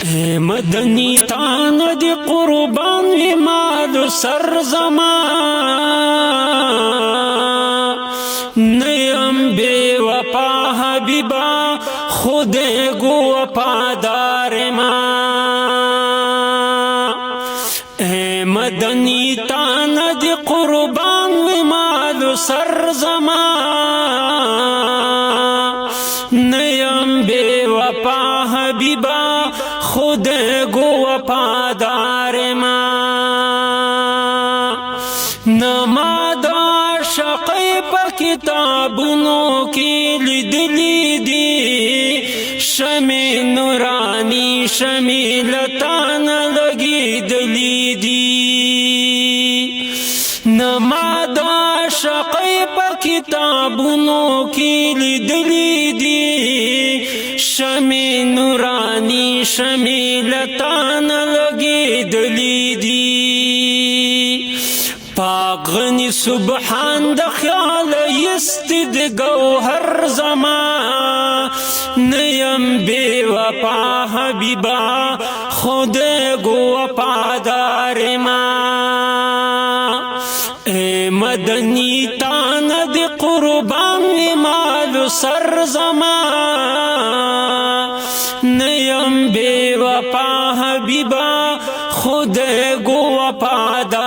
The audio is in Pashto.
مدنی تان دی قربان وی مال سر زمان نیم بے وفا حبیبا خود گو وفادار مدنی تان دی قربان وی مال سر زمان نیم بے وفا حبیبا خود گو وفادار نما دا شقی پا کتابونو کی لدلی دی شمی نورانی شمی لطان لگی دلی دی نما دا شقی پا کتابونو کی لدلی دی شمی نورانی شمی لطان لگی دلی دی پاک غنی سبحان د خیال یستی د گوهر زمان نیم بے وفا حبیبا خود گو وفادار مدنی تان دی قربان مال سر زمان نیم بے وفا حبیبا خود گو وفادار